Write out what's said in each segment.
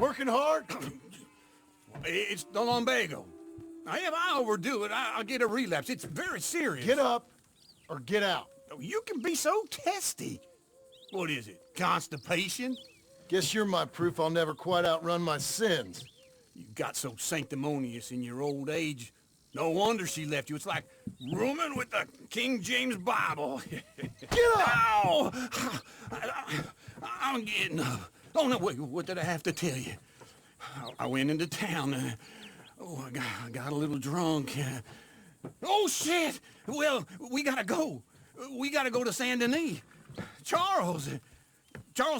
Working hard? It's the lumbago. Now, if I overdo it, I'll get a relapse. It's very serious. Get up or get out. You can be so testy. What is it, constipation? Guess you're my proof I'll never quite outrun my sins. You got so sanctimonious in your old age. No wonder she left you. It's like rooming with the King James Bible. Get up! Ow! I'm getting up. Oh, no, wait, what did I have to tell you? I went into town. I got a little drunk. Oh, shit! Well, we gotta go. We gotta go to Saint Denis. Charles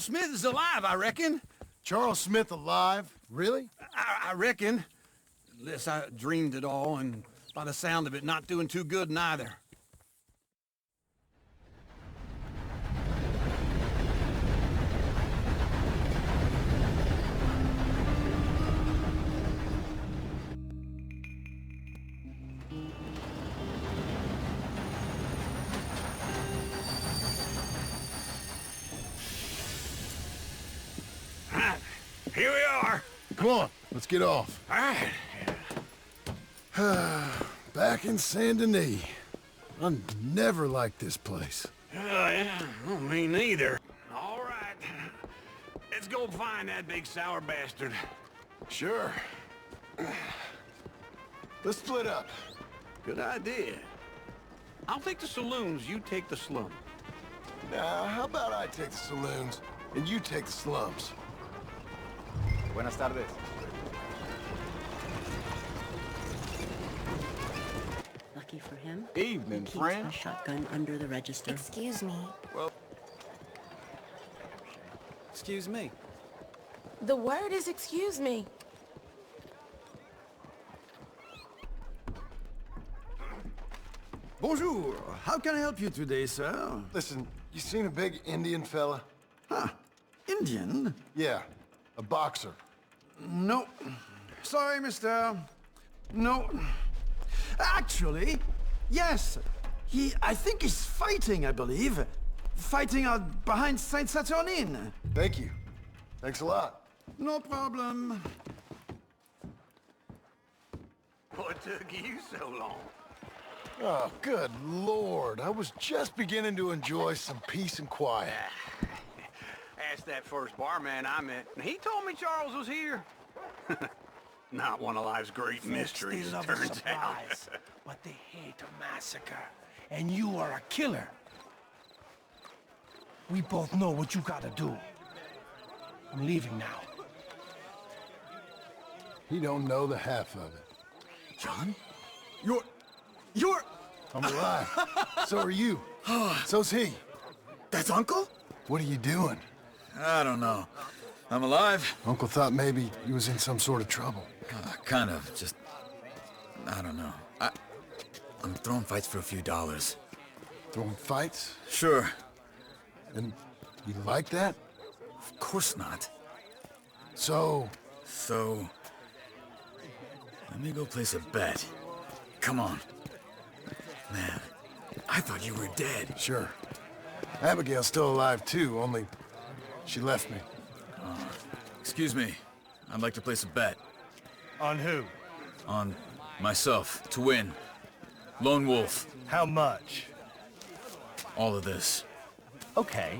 Smith is alive, I reckon. Charles Smith alive? Really? I reckon. Unless I dreamed it all, and by the sound of it, not doing too good neither. Here we are. Come on, let's get off. All right. Back in Saint Denis. I never liked this place. Yeah, well, me neither. All right. Let's go find that big sour bastard. Sure. Let's split up. Good idea. I'll take the saloons, you take the slum. Now, how about I take the saloons and you take the slums? Buenas tardes. Lucky for him, Evening, he keeps friend. a shotgun under the register. Excuse me. Well, excuse me. The word is excuse me. Bonjour. How can I help you today, sir? Listen, you seen a big Indian fella? Huh. Indian? Yeah, a boxer. No. Sorry, mister. No. Actually, yes. I think he's fighting, I believe. Fighting out behind Saint Saturnin. Thank you. Thanks a lot. No problem. What took you so long? Oh, good Lord. I was just beginning to enjoy some peace and quiet. Asked that first barman I met, and he told me Charles was here. Not one of life's great mysteries, They love a turns out. surprise, but they hate a massacre. And you are a killer. We both know what you gotta do. I'm leaving now. He don't know the half of it. John? I'm alive. So are you. So's he. That's Uncle? What are you doing? I don't know. I'm alive. Uncle thought maybe he was in some sort of trouble. Kind of. Just... I don't know. I'm throwing fights for a few dollars. Throwing fights? Sure. And you like that? Of course not. So... So... Let me go place a bet. Come on. Man, I thought you were dead. Sure. Abigail's still alive too, only she left me. Excuse me. I'd like to place a bet. On who? On myself, to win. Lone Wolf. How much? All of this. Okay.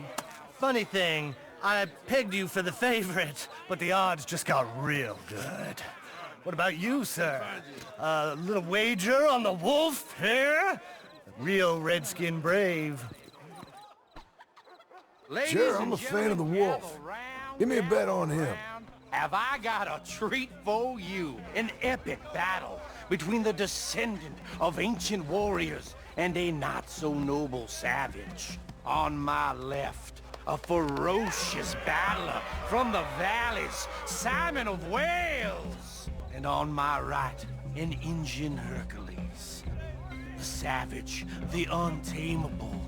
Funny thing, I pegged you for the favorite, but the odds just got real good. What about you, sir? A little wager on the wolf here? Real redskin brave. Sure, I'm a fan of the wolf. Give me a bet on him. Have I got a treat for you? An epic battle between the descendant of ancient warriors and a not-so-noble savage. On my left, a ferocious battler from the valleys, Simon of Wales. And on my right, an Indian Hercules. The savage, the untamable,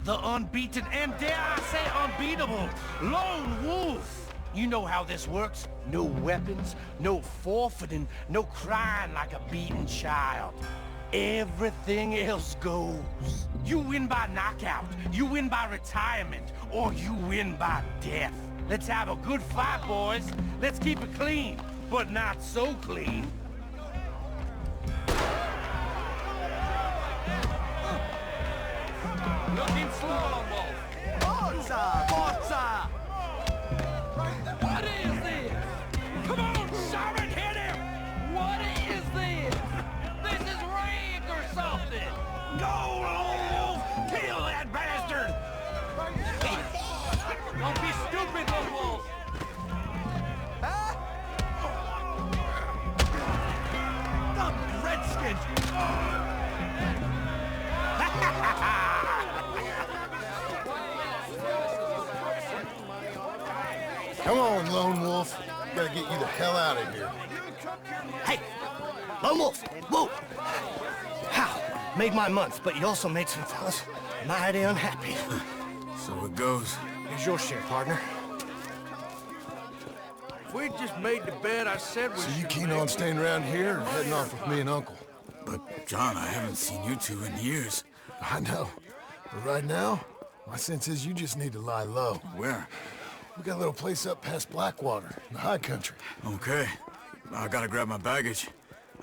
the unbeaten, and dare I say unbeatable, Lone Wolf. You know how this works. No weapons, no forfeiting, no crying like a beaten child. Everything else goes. You win by knockout, you win by retirement, or you win by death. Let's have a good fight, boys. Let's keep it clean, but not so clean. Looking slow, Wolf. Forza! Forza! What is this? Come on, Sharon, hit him! What is this? This is rigged or something! Go, Lone Wolf! Kill that bastard! Don't be stupid, Lone Wolf! The Redskins! Come on, Lone Wolf. Gotta get you the hell out of here. Hey, Lone Wolf, whoa! How? Made my month, but you also made some fellas mighty unhappy. So it goes. Here's your share, partner. If we'd just made the bed I said we So you should keen make. on staying around here or heading off with me and Uncle? But, John, I haven't seen you two in years. I know. But right now, my sense is you just need to lie low. Where? We got a little place up past Blackwater, in the high country. Okay. I gotta grab my baggage.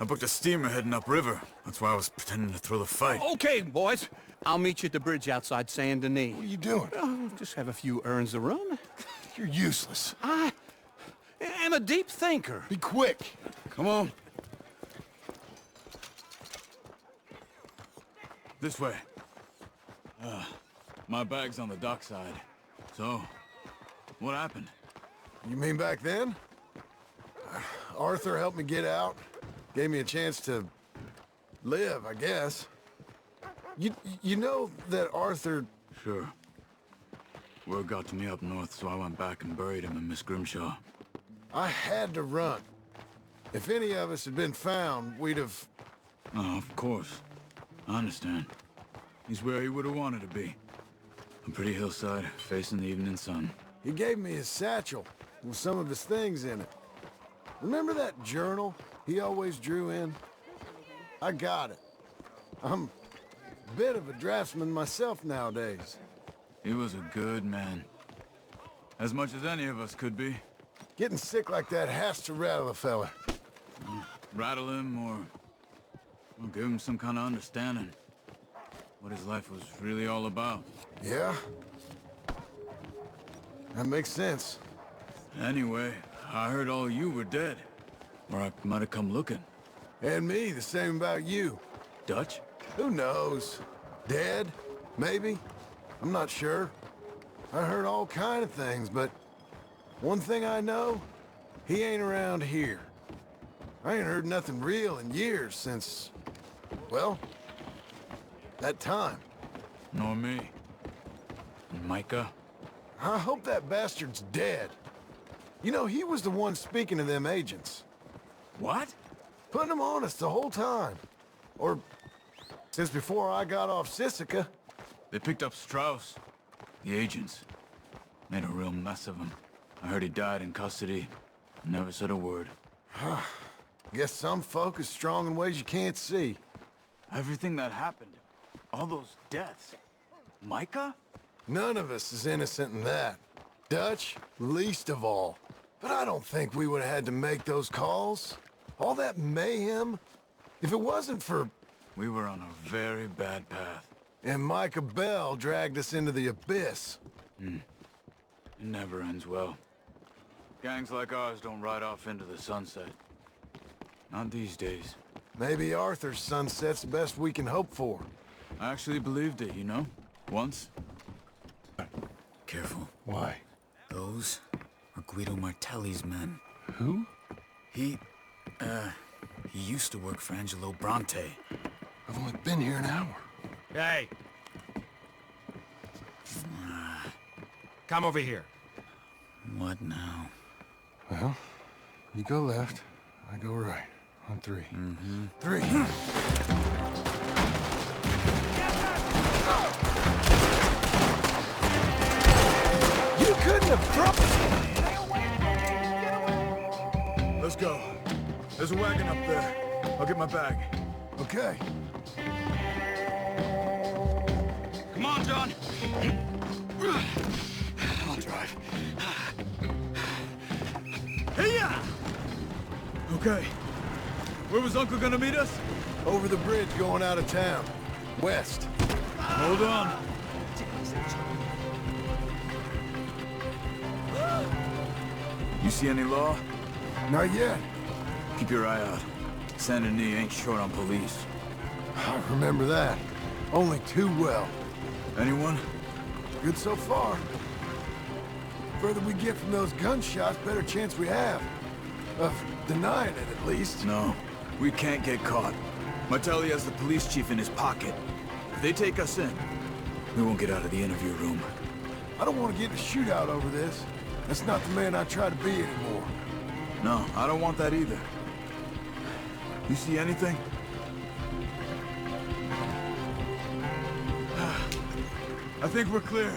I booked a steamer heading upriver. That's why I was pretending to throw the fight. Okay, boys. I'll meet you at the bridge outside Saint Denis. What are you doing? Oh, just have a few errands to run. You're useless. I am a deep thinker. Be quick. Come on. This way. My bag's on the dockside. So, what happened? You mean back then? Arthur helped me get out. Gave me a chance to live, I guess. You know that Arthur... Sure. Word got to me up north, so I went back and buried him in Miss Grimshaw. I had to run. If any of us had been found, we'd have... Oh, of course. I understand. He's where he would have wanted to be. A pretty hillside, facing the evening sun. He gave me his satchel with some of his things in it. Remember that journal he always drew in? I got it. I'm a bit of a draftsman myself nowadays. He was a good man. As much as any of us could be. Getting sick like that has to rattle a fella. Rattle him or give him some kind of understanding. What his life was really all about. Yeah? That makes sense. Anyway, I heard all you were dead. Or I might have come looking. And me, the same about you. Dutch? Who knows? Dead? Maybe? I'm not sure. I heard all kind of things, but one thing I know, he ain't around here. I ain't heard nothing real in years since, well, that time. Nor me. And Micah? I hope that bastard's dead. You know, he was the one speaking to them agents. What? Putting them on us the whole time. Or, since before I got off Sisika. They picked up Strauss. The agents. Made a real mess of him. I heard he died in custody. Never said a word. Guess some folk is strong in ways you can't see. Everything that happened. All those deaths. Micah? None of us is innocent in that. Dutch, least of all. But I don't think we would have had to make those calls. All that mayhem. If it wasn't for... We were on a very bad path. And Micah Bell dragged us into the abyss. It never ends well. Gangs like ours don't ride off into the sunset. Not these days. Maybe Arthur's sunset's the best we can hope for. I actually believed it, you know? Once. Careful. Why? Those are Guido Martelli's men. Who? He used to work for Angelo Bronte. I've only been here an hour. Hey! Come over here. What now? Well, you go left, I go right. On three. Mm-hmm. 3. You couldn't have thrown... Let's go. There's a wagon up there. I'll get my bag. Okay. Come on, John. I'll drive. Okay. Where was Uncle gonna meet us? Over the bridge going out of town. West. Hold on. You see any law? Not yet. Keep your eye out. Saint Denis ain't short on police. I remember that. Only too well. Anyone? Good so far. Further we get from those gunshots, better chance we have. Of denying it, at least. No. We can't get caught. Martelli has the police chief in his pocket. If they take us in, we won't get out of the interview room. I don't want to get in a shootout over this. That's not the man I try to be anymore. No, I don't want that either. You see anything? I think we're clear.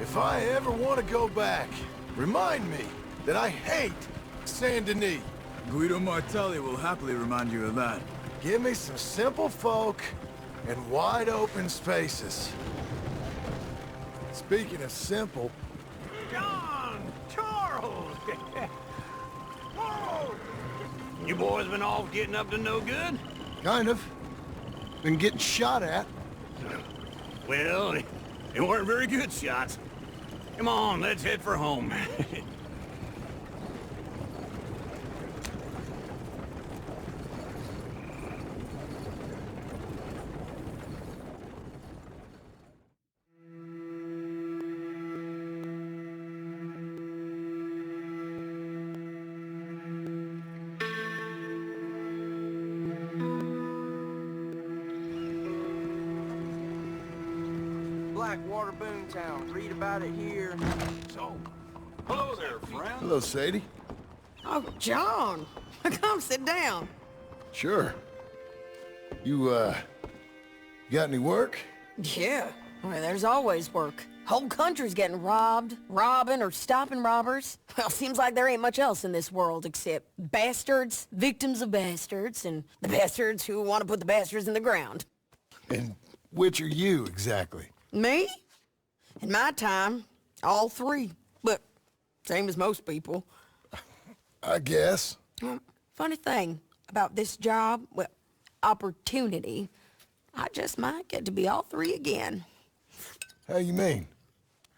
If I ever want to go back, remind me that I hate Saint Denis. Guido Martelli will happily remind you of that. Give me some simple folk and wide open spaces. Speaking of simple, John! Charles! Whoa! You boys been off getting up to no good? kind of. Been getting shot at. Well, they weren't very good shots. Come on, let's head for home. Blackwater Boomtown. Read about it here. So, hello there, friend. Hello, Sadie. Oh, John. Come sit down. Sure. You, got any work? Yeah. Well, there's always work. Whole country's getting robbed, robbing, or stopping robbers. Well, seems like there ain't much else in this world except bastards, victims of bastards, and the bastards who want to put the bastards in the ground. And which are you, exactly? Me? In my time, all three. But same as most people. I guess. Funny thing about this job, well, opportunity, I just might get to be all three again. How you mean?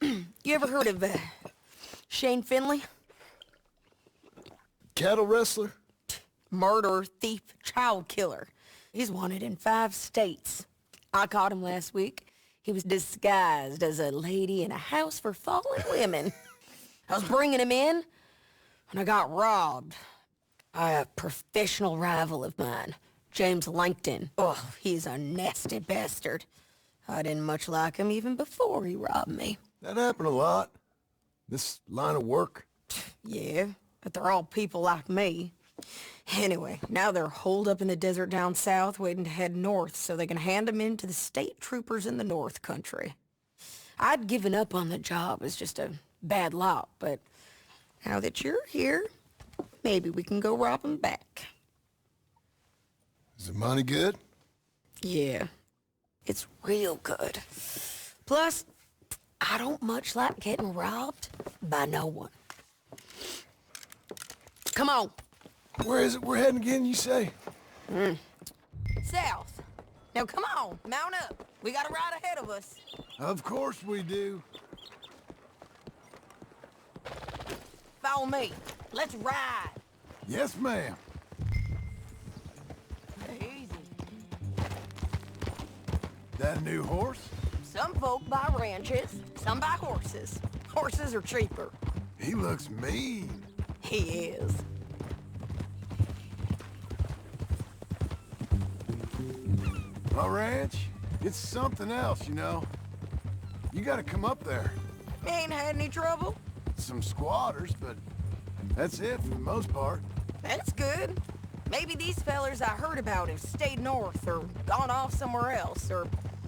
You ever heard of Shane Finley? Cattle wrestler? Murderer, thief, child killer. He's wanted in 5 states. I caught him last week. He was disguised as a lady in a house for fallen women. I was bringing him in, and I got robbed by a professional rival of mine, James Langton. Oh, he's a nasty bastard. I didn't much like him even before he robbed me. That happened a lot. This line of work. Yeah, but they're all people like me. Anyway, now they're holed up in the desert down south waiting to head north so they can hand them in to the state troopers in the north country. I'd given up on the job as just a bad lot, but now that you're here, maybe we can go rob them back. Is the money good? Yeah, it's real good. Plus, I don't much like getting robbed by no one. Come on. Where is it we're heading again, you say? South. Now come on, mount up. We got a ride ahead of us. Of course we do. Follow me. Let's ride. Yes, ma'am. Easy. That a new horse? Some folk buy ranches, some buy horses. Horses are cheaper. He looks mean. He is. My ranch, it's something else, you know. You gotta come up there. Ain't had any trouble? Some squatters, but that's it for the most part. That's good. Maybe these fellers I heard about have stayed north or gone off somewhere else or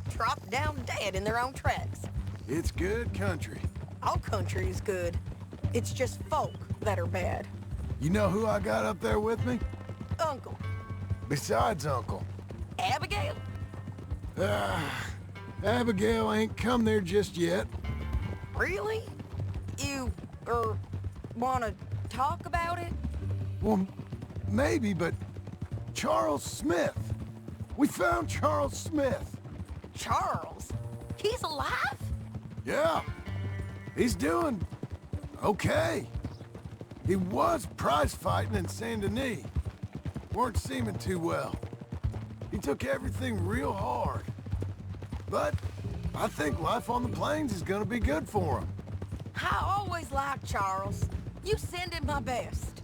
dropped down dead in their own tracks. It's good country. All country is good. It's just folk that are bad. You know who I got up there with me? Uncle. Besides Uncle. Abigail? Abigail ain't come there just yet. Really? You, wanna talk about it? Well, maybe, but Charles Smith. We found Charles Smith. Charles? He's alive? Yeah. He's doing okay. He was prize fighting in Saint Denis. Weren't seeming too well. He took everything real hard. But I think life on the plains is gonna be good for him. I always liked Charles. You send him my best.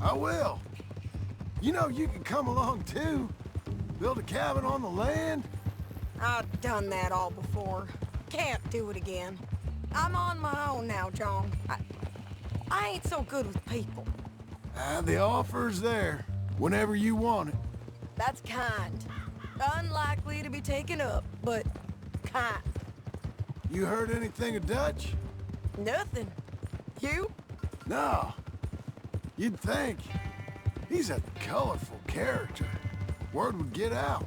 I will. You know, you can come along too. Build a cabin on the land. I've done that all before. Can't do it again. I'm on my own now, John. I ain't so good with people. The offer's there, whenever you want it. That's kind. Unlikely to be taken up, but kind. You heard anything of Dutch? Nothing. You? No. You'd think. He's a colorful character. Word would get out.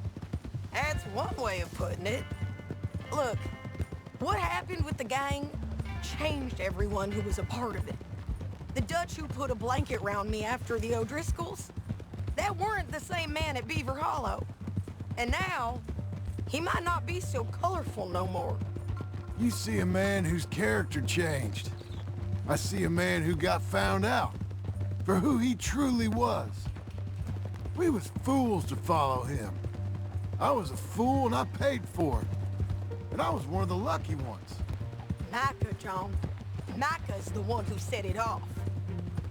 That's one way of putting it. Look, what happened with the gang changed everyone who was a part of it. The Dutch who put a blanket round me after the O'Driscolls, that weren't the same man at Beaver Hollow. And now, he might not be so colorful no more. You see a man whose character changed. I see a man who got found out for who he truly was. We was fools to follow him. I was a fool and I paid for it. And I was one of the lucky ones. Micah, John. Micah's the one who set it off.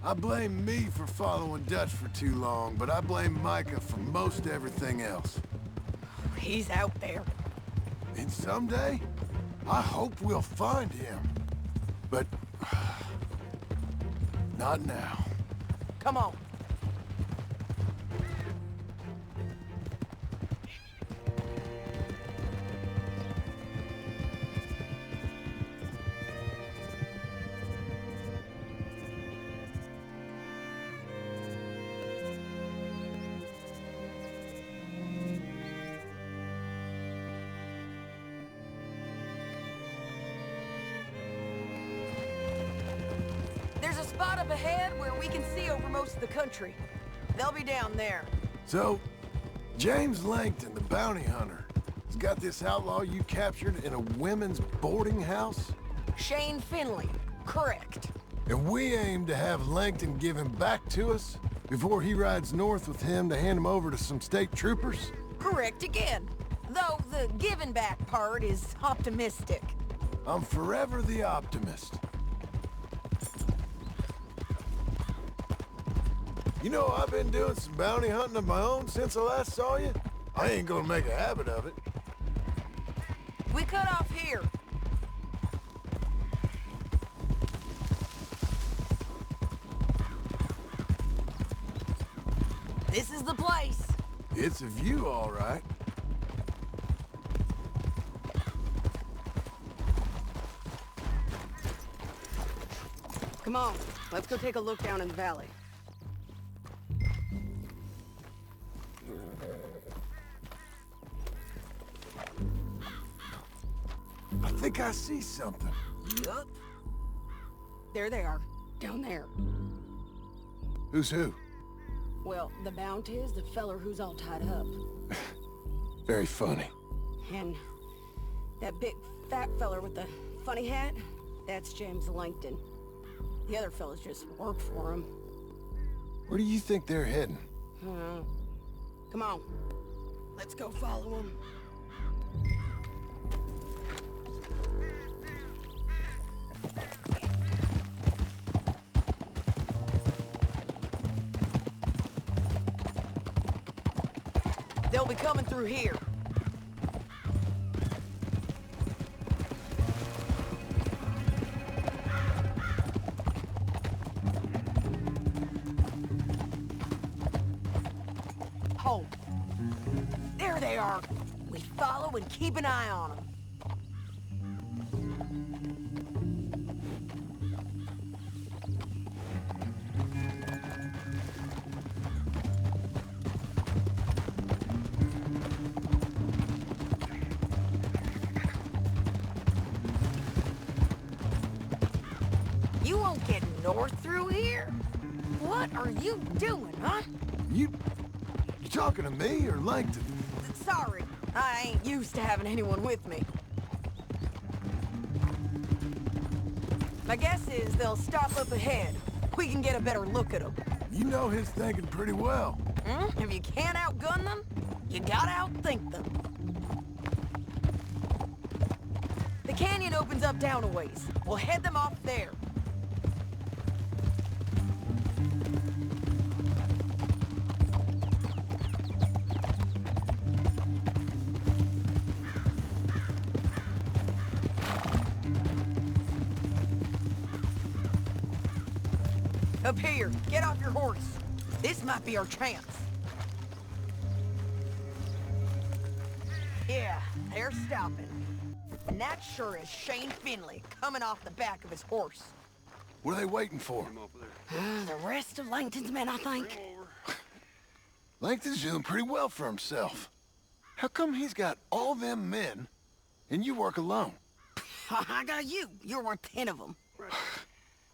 I blame me for following Dutch for too long, but I blame Micah for most everything else. He's out there. And someday, I hope we'll find him. But not now. Come on. There's a spot up ahead where we can see over most of the country. They'll be down there. So, James Langton, the bounty hunter, has got this outlaw you captured in a women's boarding house? Shane Finley, correct. And we aim to have Langton give him back to us before he rides north with him to hand him over to some state troopers? Correct again. Though the giving back part is optimistic. I'm forever the optimist. You know, I've been doing some bounty hunting of my own since I last saw you. I ain't gonna make a habit of it. We cut off here. This is the place. It's a view, all right. Come on, let's go take a look down in the valley. I think I see something. Yup. There they are, down there. Who's who? Well, the bounty is the feller who's all tied up. Very funny. And that big fat feller with the funny hat, that's James Langton. The other fellas just work for him. Where do you think they're heading? Come on, let's go follow them. They'll be coming through here. Hold. There they are. We follow and keep an eye on them. You won't get north through here? What are you doing, huh? You talking to me or Langton? Sorry, I ain't used to having anyone with me. My guess is they'll stop up ahead. We can get a better look at them. You know his thinking pretty well. If you can't outgun them, you gotta outthink them. The canyon opens up down a ways. We'll head them off there. Up here, get off your horse. This might be our chance. Yeah, they're stopping. And that sure is Shane Finley coming off the back of his horse. What are they waiting for? The rest of Langton's men, I think. Langton's doing pretty well for himself. How come he's got all them men, and you work alone? I got you. You're worth 10 of them.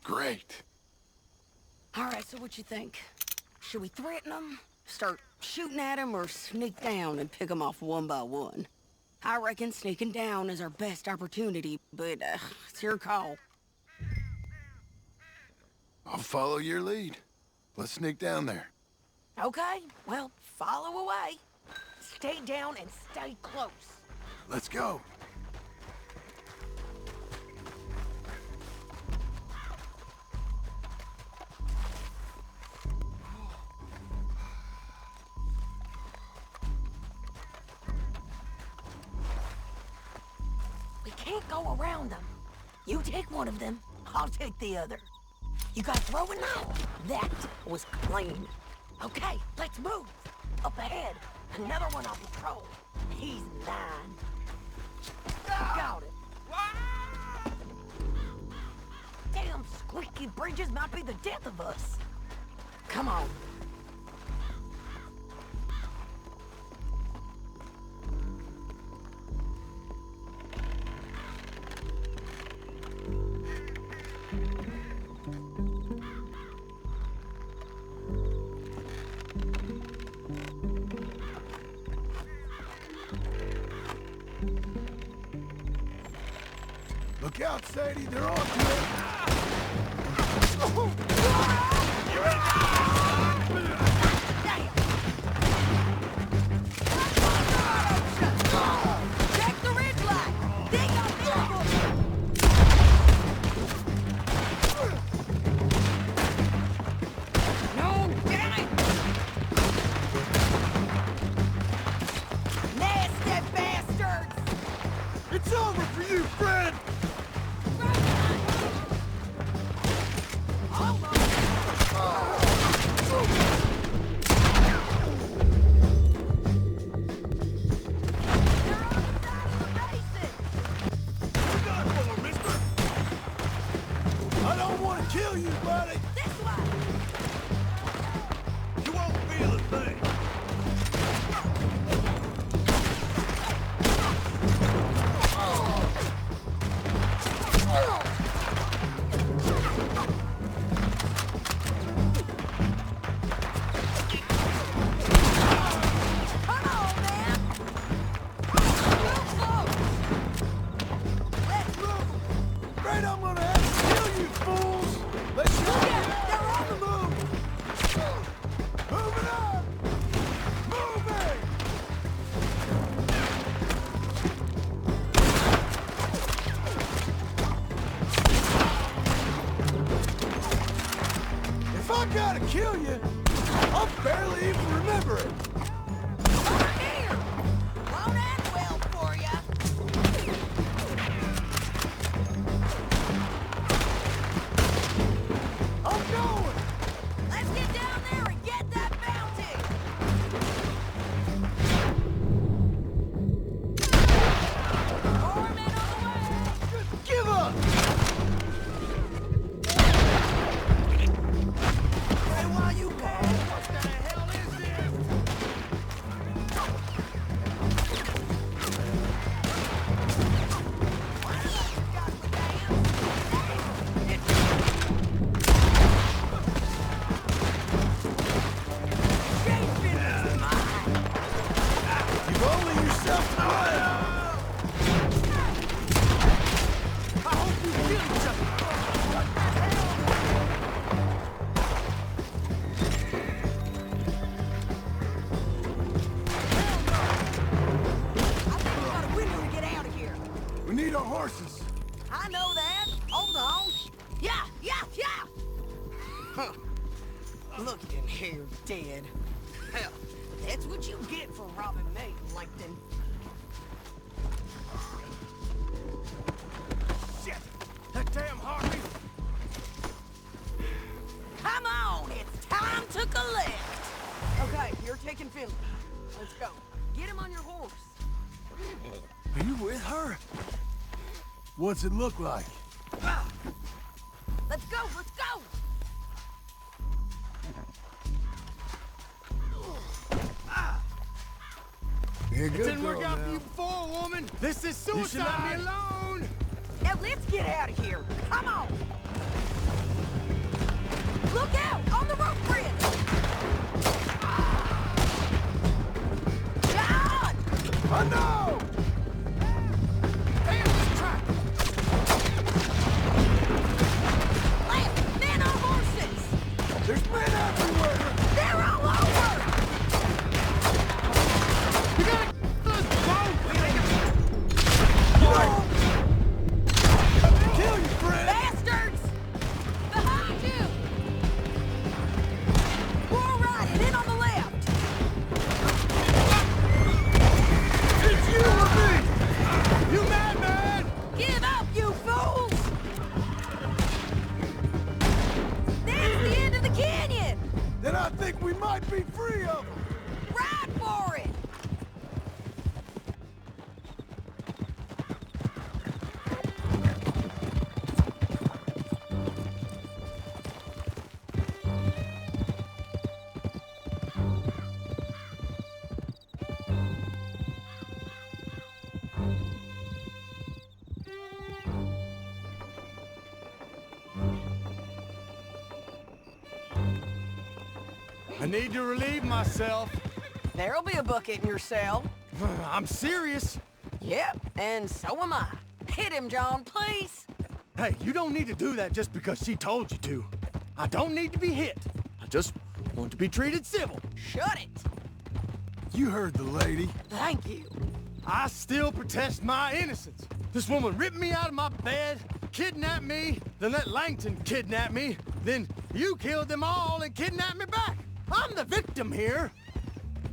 Great. All right, so what you think? Should we threaten them, start shooting at them, or sneak down and pick them off one by one? I reckon sneaking down is our best opportunity, but it's your call. I'll follow your lead. Let's sneak down there. Okay, well, follow away. Stay down and stay close. Let's go. We can't go around them. You take one of them, I'll take the other. You got a throwing knife? That was clean. Okay, let's move. Up ahead, another one on patrol. He's mine. Got it. Damn squeaky bridges might be the death of us. Come on. Look out, Sadie, they're on to it. Check the ridge line. Dig up ambush. No, damn it. Nasty bastards. It's over for you, Fred! I don't want to kill you, buddy! This way! You won't feel a thing. Come on, man! Move slow! Let's move! Fred, I'm gonna have to kill you, fools! Let's go! Yeah, they're on the move! Moving up! Moving! If I gotta kill you, I'll barely even remember it. Over here! Won't end well for ya! I'm going! Let's get down there and get that bounty! More men on the way! Give up! Hey, why you going? What the hell is this? Look at him here, dead. Hell, that's what you get for robbing me, Langton. Shit! That damn Harvey! Come on, it's time to collect. Okay, you're taking Finley. Let's go. Get him on your horse. Are you with her? What's it look like? Let's go, let's go! It Didn't work out for you before, woman. This is suicide. Leave me alone. Now let's get out of here. Come on! Look out! On the rope bridge! John! I know! Damn, this track. Left, men on horses! There's men everywhere! They're all over! We gotta let's go. Kill you, friend! Bastards! Behind you! More right, and in on the left! It's you or me! You madman! Give up, you fools! That's the end of the canyon! Then I think we might be free of them! Ride for it! I need to relieve myself. There'll be a bucket in your cell. I'm serious. Yep, and so am I. Hit him, John, please. Hey, you don't need to do that just because she told you to. I don't need to be hit. I just want to be treated civil. Shut it. You heard the lady. Thank you. I still protest my innocence. This woman ripped me out of my bed, kidnapped me, then let Langton kidnap me, then you killed them all and kidnapped me back. I'm the victim here.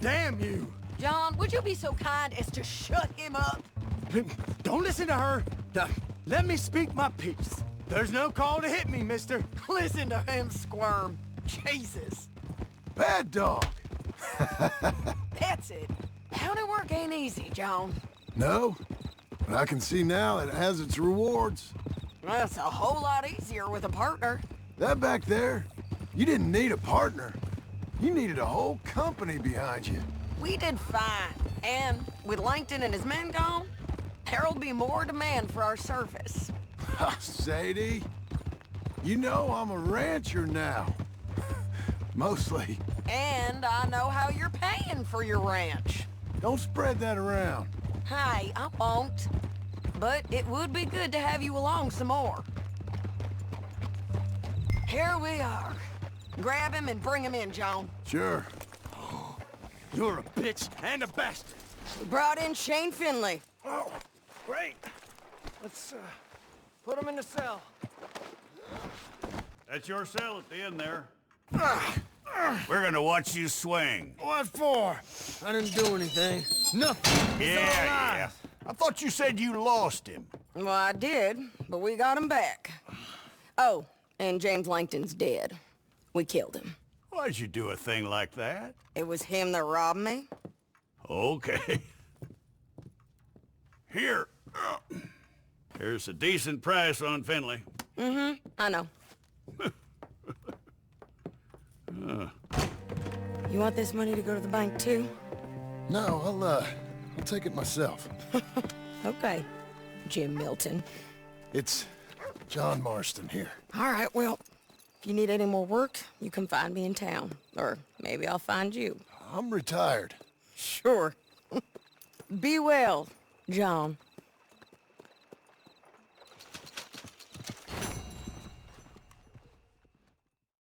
Damn you. John, would you be so kind as to shut him up? Don't listen to her. Let me speak my piece. There's no call to hit me, mister. Listen to him squirm. Jesus. Bad dog. That's it. County work ain't easy, John. No, but I can see now it has its rewards. That's a whole lot easier with a partner. That back there, you didn't need a partner. You needed a whole company behind you. We did fine. And with Langton and his men gone, there'll be more demand for our service. Sadie, you know I'm a rancher now. Mostly. And I know how you're paying for your ranch. Don't spread that around. Hey, I won't. But it would be good to have you along some more. Here we are. Grab him and bring him in, John. Sure. You're a bitch and a bastard. We brought in Shane Finley. Oh, great. Let's put him in the cell. That's your cell at the end there. We're gonna watch you swing. What for? I didn't do anything. Nothing. Yeah. I thought you said you lost him. Well, I did, but we got him back. Oh, and James Langton's dead. We killed him. Why'd you do a thing like that? It was him that robbed me. Okay. Here. Here's a decent price on Finley. Mm-hmm, I know. You want this money to go to the bank, too? No, I'll take it myself. Okay, Jim Milton. It's John Marston here. All right, well, if you need any more work, you can find me in town. Or maybe I'll find you. I'm retired. Sure. Be well, John.